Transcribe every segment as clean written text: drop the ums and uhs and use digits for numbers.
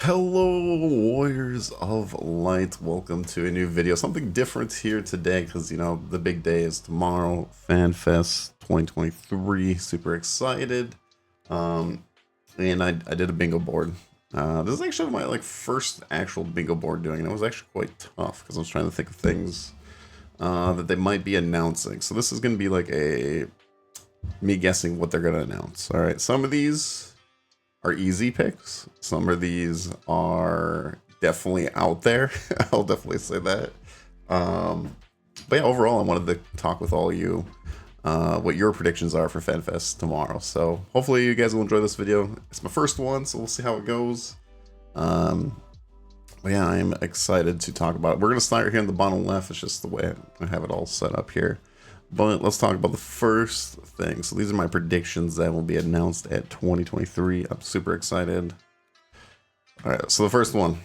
Hello, Warriors of Light. Welcome to a new video. Something different here today because, the big day is tomorrow. FanFest 2023. Super excited. And I did a bingo board. This is actually my first actual bingo board doing, and it was actually quite tough because I was trying to think of things that they might be announcing. So this is going to be like me guessing what they're going to announce. All right, some of these are easy picks. Some of these are definitely out there. I'll definitely say that. But yeah, overall, I wanted to talk with all of you what your predictions are for FanFest tomorrow. So hopefully you guys will enjoy this video. It's my first one, so we'll see how it goes. But yeah, I'm excited to talk about it. We're going to start here in the bottom left. It's just the way I have it all set up here. But let's talk about the first thing. So these are my predictions that will be announced at 2023. I'm super excited. All right, so the first one,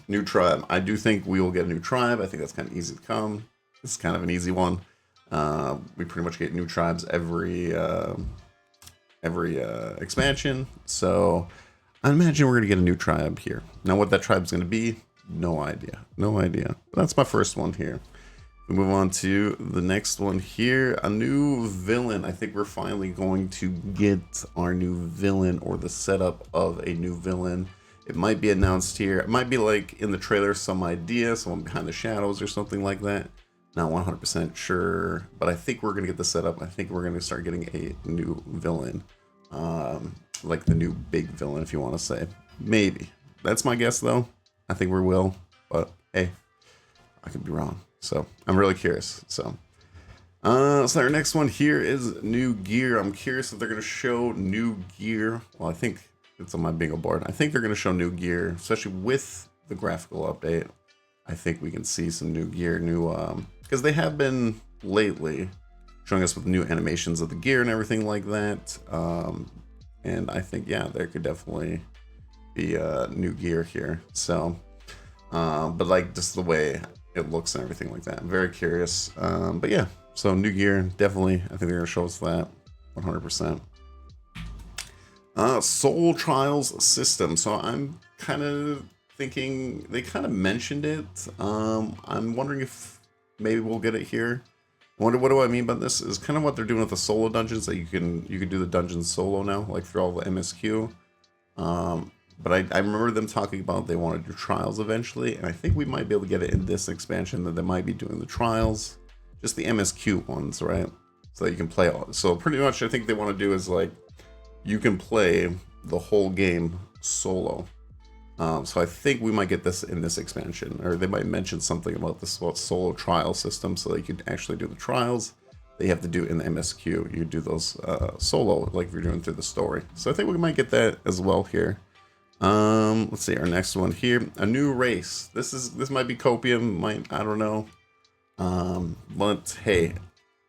new tribe. I do think we will get a new tribe. I think that's kind of easy to come. This is kind of an easy one. We pretty much get new tribes every expansion. So I imagine we're going to get a new tribe here. Now what that tribe is going to be, no idea. No idea. But that's my first one here. We move on to the next one here, a new villain. I think we're finally going to get our new villain or the setup of a new villain. It might be announced here. It might be like in the trailer, some idea, someone behind the shadows or something like that. Not 100% sure, but I think we're going to get the setup. I think we're going to start getting a new villain, like the new big villain, if you want to say. Maybe. That's my guess, though. I think we will, but hey, I could be wrong. So I'm really curious. So our next one here is new gear. I'm curious if they're going to show new gear. Well, I think it's on my bingo board. I think they're going to show new gear, especially with the graphical update. I think we can see some new gear, because they have been lately showing us with new animations of the gear and everything like that. And I think, yeah, there could definitely be new gear here. So, but like just the way it looks and everything like that. I'm very curious. But yeah, so new gear, definitely. I think they're gonna show us that 100%. Soul Trials system. So I'm kind of thinking they kind of mentioned it. I'm wondering if maybe we'll get it here. What do I mean by this? Is kind of what they're doing with the solo dungeons, that you can do the dungeons solo now, like through all the MSQ. But I remember them talking about they want to do trials eventually, and I think we might be able to get it in this expansion, that they might be doing the trials, just the MSQ ones, right? So that you can play all. So pretty much I think they want to do is like, you can play the whole game solo. So I think we might get this in this expansion, or they might mention something about this solo trial system, so that you can actually do the trials that you have to do in the MSQ. You do those solo, like you're doing through the story. So I think we might get that as well here. Let's see, our next one here, a new race. This might be copium, I don't know. But hey,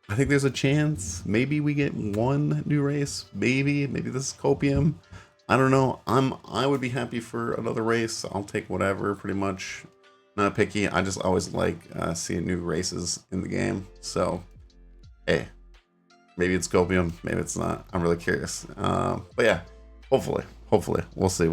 I think there's a chance maybe we get one new race. Maybe this is copium. I don't know. I would be happy for another race. I'll take whatever, pretty much. Not picky. I just always like seeing new races in the game. So hey, maybe it's copium, maybe it's not. I'm really curious. But yeah, hopefully we'll see.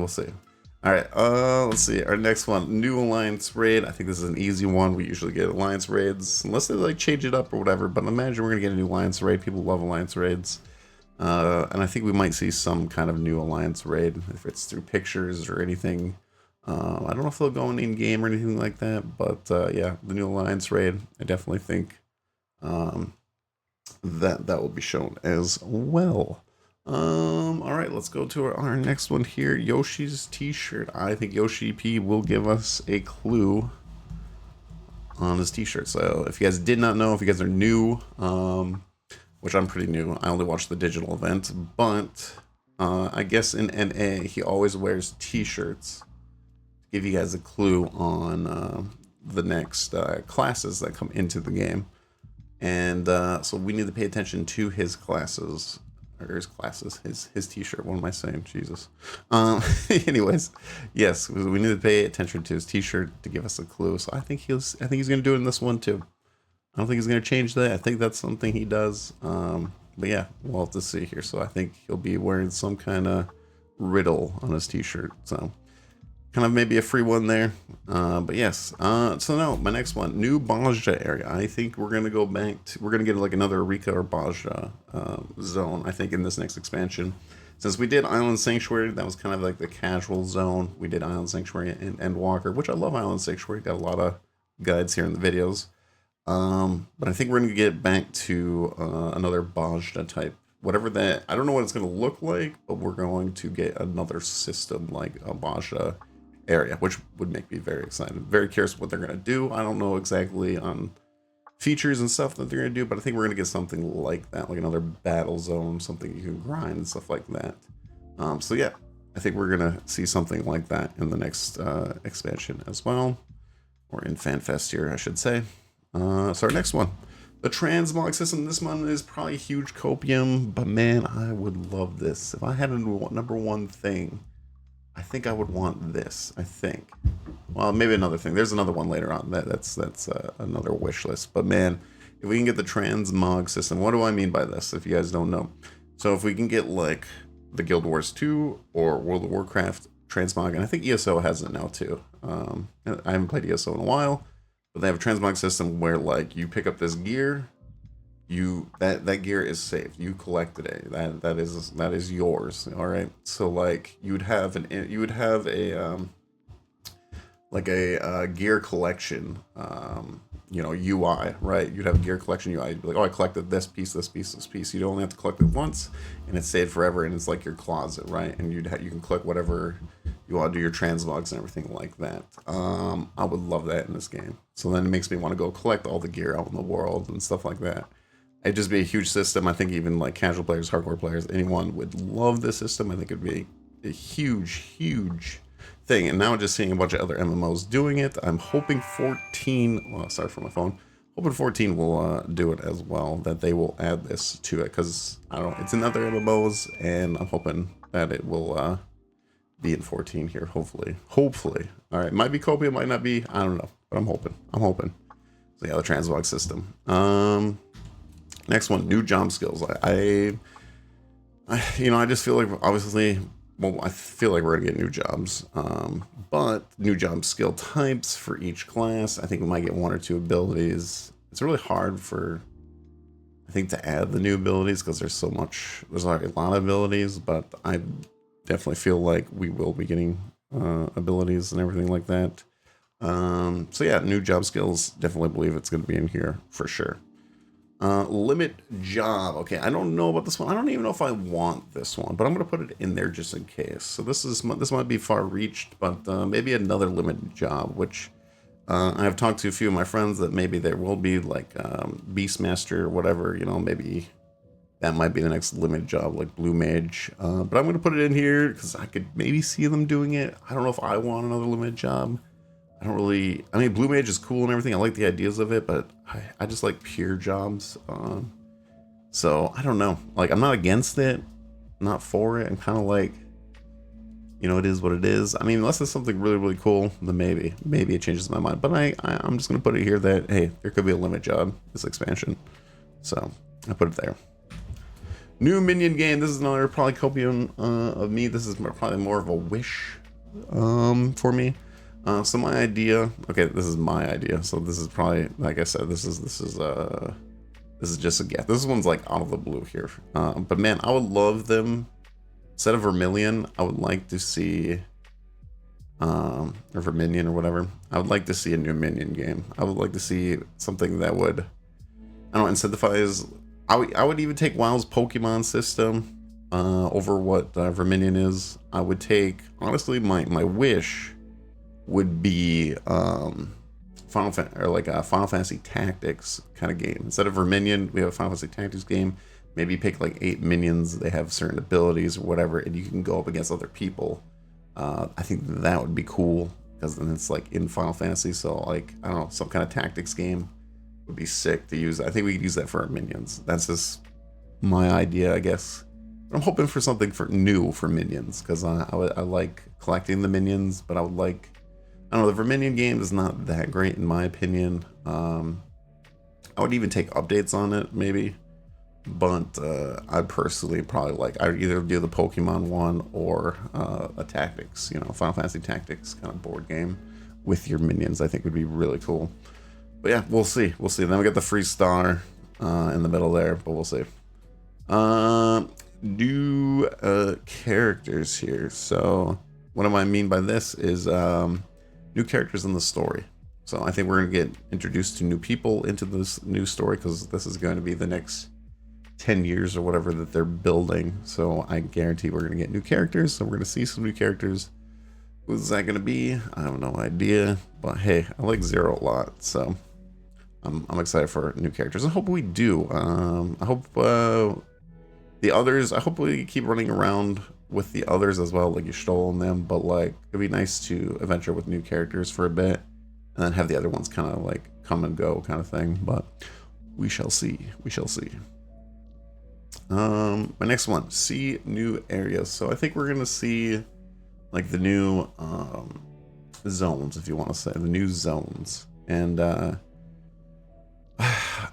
All right, let's see, our next one, new alliance raid. I think this is an easy one. We usually get alliance raids unless they like change it up or whatever, but imagine we're gonna get a new alliance raid. People love alliance raids, and I think we might see some kind of new alliance raid, if it's through pictures or anything. I don't know if they'll go in game or anything like that, but yeah, the new alliance raid, I definitely think that will be shown as well. All right, let's go to our next one here, Yoshi's t-shirt. I think Yoshi P will give us a clue on his t-shirt. So if you guys did not know, if you guys are new, which I'm pretty new, I only watched the digital event, but I guess in NA he always wears t-shirts to give you guys a clue on the next classes that come into the game. And so we need to pay attention to his classes. Or his t-shirt. What am I saying? Jesus. Anyways, yes, we need to pay attention to his t-shirt to give us a clue. So I think he's gonna do it in this one too. I don't think he's gonna change that. I think that's something he does. But yeah, we'll have to see here. So I think he'll be wearing some kind of riddle on his t-shirt. So kind of maybe a free one there. But yes, so now my next one, new Bajra area. I think we're gonna go back to, we're gonna get like another Rika or Bajra zone, I think, in this next expansion. Since we did Island Sanctuary, that was kind of like the casual zone. We did Island Sanctuary and Endwalker, which I love. Island Sanctuary, got a lot of guides here in the videos. But I think we're gonna get back to another Bajra type, whatever that, I don't know what it's gonna look like, but we're going to get another system like a Bajra area, which would make me very excited. Very curious what they're gonna do. I don't know exactly on features and stuff that they're gonna do, but I think we're gonna get something like that, like another battle zone, something you can grind and stuff like that. So yeah, I think we're gonna see something like that in the next expansion as well, or in FanFest here, I should say. So our next one, the transmog system. This one is probably huge copium, but man, I would love this. If I had a number one thing, I think I would want this. I think. Well, maybe another thing. There's another one later on. That's another wish list. But man, if we can get the transmog system, what do I mean by this? If you guys don't know, so if we can get like the Guild Wars 2 or World of Warcraft transmog, and I think ESO has it now too. I haven't played ESO in a while, but they have a transmog system where like you pick up this gear. That gear is saved. You collected it. That is yours. All right. So like you would have a like a gear collection UI, right? You'd have a gear collection UI. You'd be like, oh, I collected this piece, this piece, this piece. You'd only have to collect it once, and it's saved forever, and it's like your closet, right? And you can collect whatever you want to do, your transmogs and everything like that. I would love that in this game. So then it makes me want to go collect all the gear out in the world and stuff like that. It'd just be a huge system. I think even like casual players, hardcore players, anyone would love this system. I think it'd be a huge thing. And now just seeing a bunch of other MMOs doing it, I'm hoping 14, well, sorry for my phone, hoping 14 will do it as well, that they will add this to it, because I don't know, it's in other MMOs, and I'm hoping that it will be in 14 here, hopefully. All right, might be Copia, might not be, I don't know, but I'm hoping. So yeah, the transmog system. Next one, new job skills. I just feel like, obviously, well, I feel like we're gonna get new jobs, but new job skill types for each class. I think we might get one or two abilities. It's really hard for, I think, to add the new abilities because there's like a lot of abilities, but I definitely feel like we will be getting abilities and everything like that. So yeah, new job skills, definitely believe it's gonna be in here for sure. Limit job. Okay, I don't know about this one. I don't even know if I want this one, but I'm gonna put it in there just in case. So this might be far reached, but maybe another limit job, which I have talked to a few of my friends that maybe there will be like Beastmaster or whatever. Maybe that might be the next limit job, like Blue Mage. But I'm gonna put it in here because I could maybe see them doing it. I don't know if I want another limit job. I mean, Blue Mage is cool and everything. I like the ideas of it, but I just like pure jobs. So I don't know. Like, I'm not against it, not for it. I'm kind of like, it is what it is. I mean, unless it's something really cool, then maybe it changes my mind. But I'm just gonna put it here that, hey, there could be a limit job this expansion. So I put it there. New minion game. This is another probably copium of me. This is probably more of a wish for me. So my idea, okay, this is my idea. So this is probably, like I said, this is just a guess. This one's like out of the blue here. But man, I would love them, instead of Vermilion, I would like to see, or Verminion or whatever. I would like to see a new minion game. I would like to see something that would, I don't know, incentivize. I would even take WoW's Pokemon system over what Verminion is. I would take, honestly, my wish would be Final Fantasy Tactics kind of game. Instead of Verminion, we have a Final Fantasy Tactics game. Maybe pick like 8 minions. They have certain abilities or whatever, and you can go up against other people. I think that would be cool because then it's like in Final Fantasy. So like, I don't know, some kind of tactics game would be sick to use. I think we could use that for our minions. That's just my idea, I guess. But I'm hoping for something new for minions because I like collecting the minions, but I would like, I don't know, the Verminion game is not that great in my opinion. I would even take updates on it, maybe. But I'd personally probably like, I'd either do the Pokemon one or a Tactics, you know, Final Fantasy Tactics kind of board game with your minions. I think would be really cool. But yeah, we'll see. We'll see. Then we get the free star in the middle there, but we'll see. New characters here. So what do I mean by this is new characters in the story. So I think we're going to get introduced to new people into this new story, because this is going to be the next 10 years or whatever that they're building. So I guarantee we're going to get new characters. So we're going to see some new characters. Who's that going to be? I have no idea. But hey, I like Zero a lot. So I'm excited for new characters. I hope we do. I hope the others, I hope we keep running around with the others as well, like you stole them. But like, it'd be nice to adventure with new characters for a bit, and then have the other ones kind of like come and go kind of thing. But we shall see. We shall see. My next one, see new areas. So I think we're gonna see like the new zones, if you want to say, the new zones. And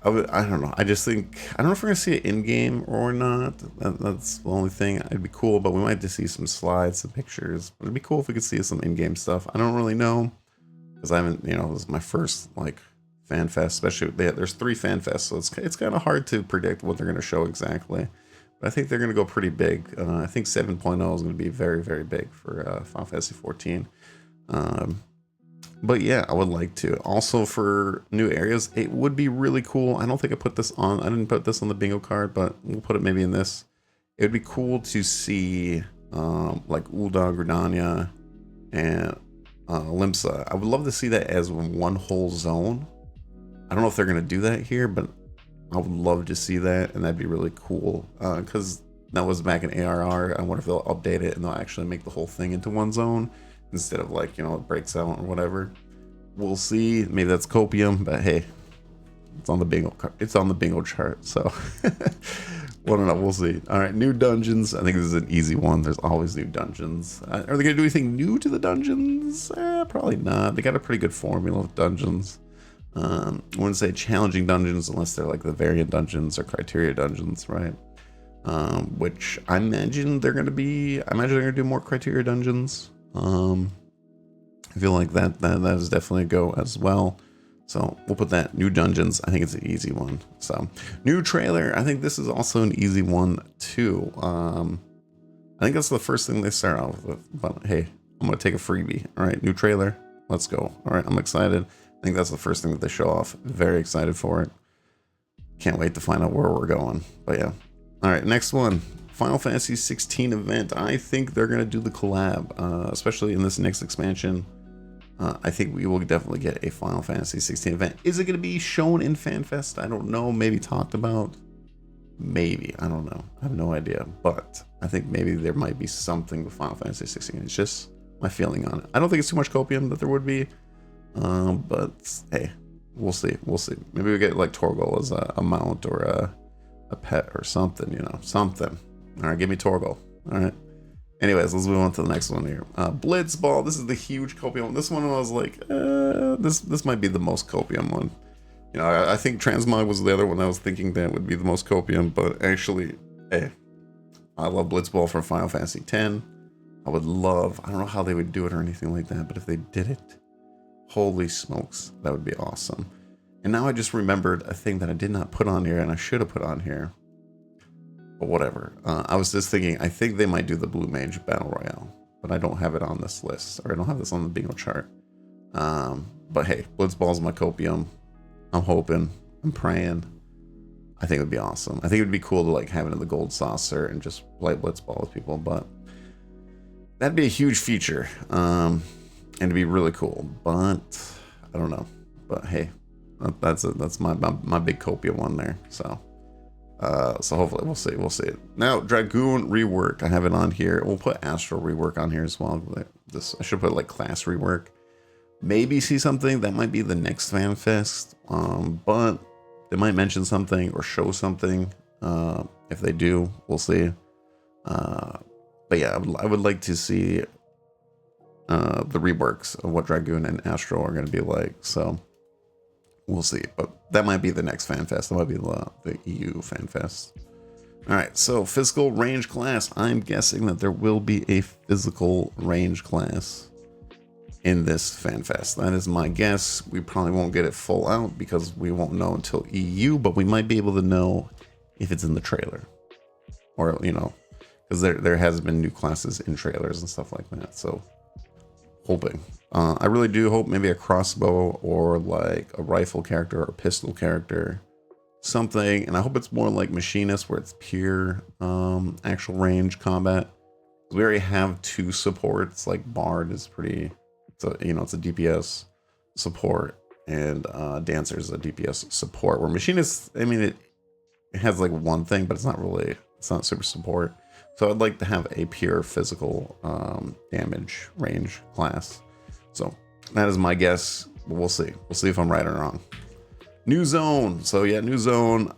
I don't know. I just think, I don't know if we're gonna see it in game or not. That's the only thing. It'd be cool, but we might just see some slides, some pictures. But it'd be cool if we could see some in-game stuff. I don't really know, because I haven't, you know, this is my first like FanFest, especially there's 3 FanFests, so it's kind of hard to predict what they're going to show exactly. But I think they're going to go pretty big. I think 7.0 is going to be very, very big for Final Fantasy 14. But yeah, I would like to. Also for new areas, it would be really cool. I don't think I put this on. I didn't put this on the bingo card, but we'll put it maybe in this. It would be cool to see like Ul'dah, Gridania, and Limsa. I would love to see that as one whole zone. I don't know if they're going to do that here, but I would love to see that, and that'd be really cool, because that was back in ARR. I wonder if they'll update it and they'll actually make the whole thing into one zone instead of like, you know, it breaks out or whatever. We'll see. Maybe that's copium, but hey, it's on the bingo card. It's on the bingo chart, so well, no, we'll see. All right, new dungeons. I think this is an easy one. There's always new dungeons. Are they gonna do anything new to the dungeons? Probably not. They got a pretty good formula of dungeons. I wouldn't say challenging dungeons unless they're like the variant dungeons or criteria dungeons, right? Which I imagine they're gonna be. I imagine they're gonna do more criteria dungeons. I feel like that is definitely a go as well. So we'll put that new dungeons. I think it's an easy one. So new trailer. I think this is also an easy one too. I think that's the first thing they start off with. But hey, I'm gonna take a freebie. All right, new trailer. Let's go. All right, I'm excited. I think that's the first thing that they show off. Very excited for it. Can't wait to find out where we're going. But yeah. All right, next one. Final Fantasy 16 event. I think they're going to do the collab, especially in this next expansion. I think we will definitely get a Final Fantasy 16 event. Is it going to be shown in FanFest? I don't know. Maybe talked about. Maybe. I don't know. I have no idea. But I think maybe there might be something with Final Fantasy 16. It's just my feeling on it. I don't think it's too much copium that there would be. But hey, we'll see. We'll see. Maybe we get like Torgal as a mount or a pet or something, you know, something. All right, give me Torgal. All right. Anyways, let's move on to the next one here. Blitzball. This is the huge copium. This one I was like, this might be the most copium one. You know, I think Transmog was the other one I was thinking that would be the most copium, but actually, hey, I love Blitzball from Final Fantasy X. I would love, I don't know how they would do it or anything like that, but if they did it, holy smokes, that would be awesome. And now I just remembered a thing that I did not put on here and I should have put on here. But whatever. I was just thinking, I think they might do the Blue Mage Battle Royale, but I don't have it on this list, or I don't have this on the bingo chart. But hey, Blitzball's my copium. I'm hoping, I'm praying. I think it would be awesome. I think it would be cool to like have it in the gold saucer and just play Blitzball with people, but that'd be a huge feature. And it'd be really cool, but I don't know. But hey, that's my big copia one there. So hopefully we'll see it. Now Dragoon rework, I have it on here. We'll put Astral rework on here as well. I should put like class rework. Maybe see something that might be the next FanFest. But they might mention something or show something. If they do, we'll see. But yeah, I would like to see the reworks of what Dragoon and Astral are going to be like. So we'll see. But that might be the next FanFest. That might be the EU FanFest. All right, so physical range class. I'm guessing that there will be a physical range class in this FanFest. That is my guess. We probably won't get it full out because we won't know until EU, but we might be able to know if it's in the trailer, or you know, because there has been new classes in trailers and stuff like that. So hoping, I really do hope maybe a crossbow or like a rifle character or a pistol character, something. And I hope it's more like machinist, where it's pure actual range combat. We already have 2 supports. Like Bard is pretty, you know, it's a DPS support, and Dancer is a DPS support. Where machinist, I mean, it has like one thing, but it's not super support. So I'd like to have a pure physical damage range class. So that is my guess, but we'll see. We'll see if I'm right or wrong. New zone. So yeah, new zone.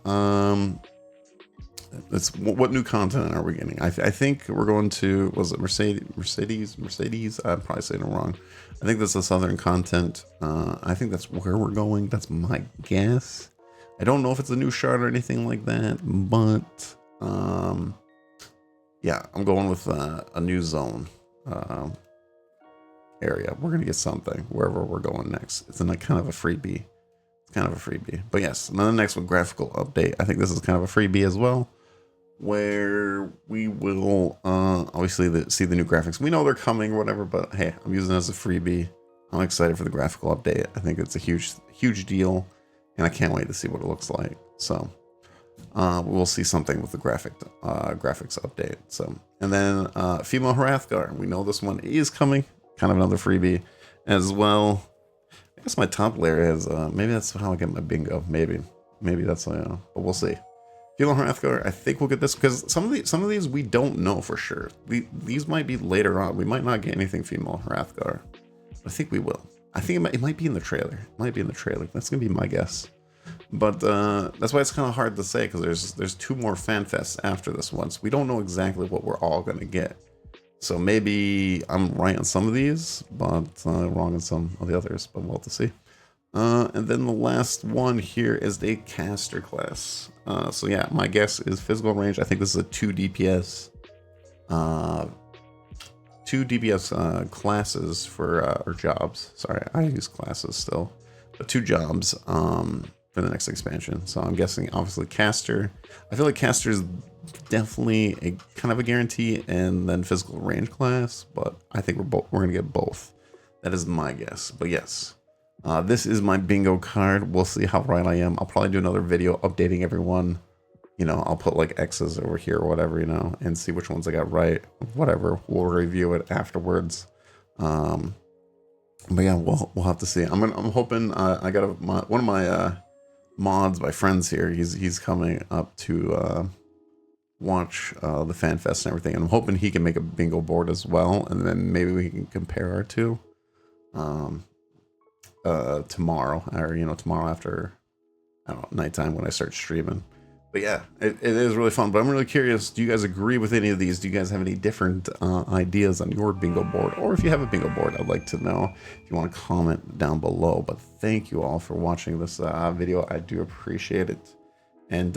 What new content are we getting? I think we're going to, was it Mercedes? I'm probably saying it wrong. I think that's the southern content. I think that's where we're going. That's my guess. I don't know if it's a new shard or anything like that, but yeah, I'm going with a new zone area. We're gonna get something wherever we're going next. It's in kind of a freebie. It's kind of a freebie. But yes, and then the next one, graphical update. I think this is kind of a freebie as well, where we will obviously see the new graphics. We know they're coming or whatever, but hey, I'm using it as a freebie. I'm excited for the graphical update. I think it's a huge deal, and I can't wait to see what it looks like. So we'll see something with the graphics update. So, and then female Hrathgar. We know this one is coming. Kind of another freebie as well. I guess my top layer is maybe that's how I get my bingo. Maybe that's but we'll see. Female Hrathgar. I think we'll get this because some of these we don't know for sure. These might be later on. We might not get anything female Hrathgar. I think we will. I think it might be in the trailer. It might be in the trailer. That's gonna be my guess. But that's why it's kind of hard to say, because there's 2 more FanFests after this one, so we don't know exactly what we're all gonna get. So maybe I'm right on some of these, but wrong on some of the others. But we'll have to see. And then the last one here is the caster class. So yeah, my guess is physical range. I think this is a 2 DPS. 2 DPS classes for or jobs. Sorry, I use classes still, but 2 jobs for the next expansion. So I'm guessing obviously caster. I feel like caster is definitely a kind of a guarantee, and then physical range class. But I think we're gonna get both. That is my guess. But yes, this is my bingo card. We'll see how right I am. I'll probably do another video updating everyone. You know, I'll put like X's over here or whatever, you know, and see which ones I got right. Whatever, we'll review it afterwards. But yeah, we'll have to see. I'm hoping I got one of my mods, my friends here. He's coming up to watch the FanFest and everything, and I'm hoping he can make a bingo board as well, and then maybe we can compare our 2 tomorrow, or you know, tomorrow after, I don't know, nighttime when I start streaming. But yeah, it is really fun. But I'm really curious, do you guys agree with any of these? Do you guys have any different ideas on your bingo board? Or if you have a bingo board, I'd like to know. If you want to comment down below. But thank you all for watching this video. I do appreciate it. And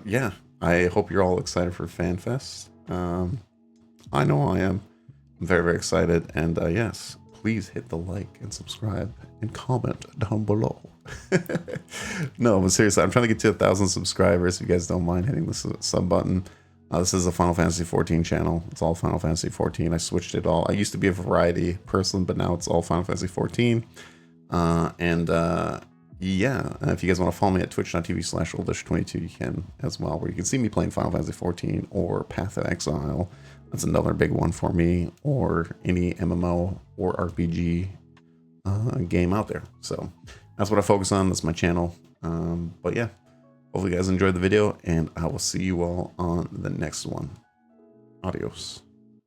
yeah, I hope you're all excited for FanFest. I know I am. I'm very, very excited. And yes, please hit the like and subscribe and comment down below. No, but seriously, I'm trying to get to 1,000 subscribers. If you guys don't mind hitting the sub button. This is a Final Fantasy XIV channel. It's all Final Fantasy XIV. I switched it all. I used to be a variety person, but now it's all Final Fantasy XIV. Yeah, if you guys want to follow me at twitch.tv/oldish22, you can as well, where you can see me playing Final Fantasy XIV or Path of Exile. That's another big one for me, or any MMO or RPG game out there. So that's what I focus on. That's my channel. But yeah, hopefully you guys enjoyed the video, and I will see you all on the next one. Adios.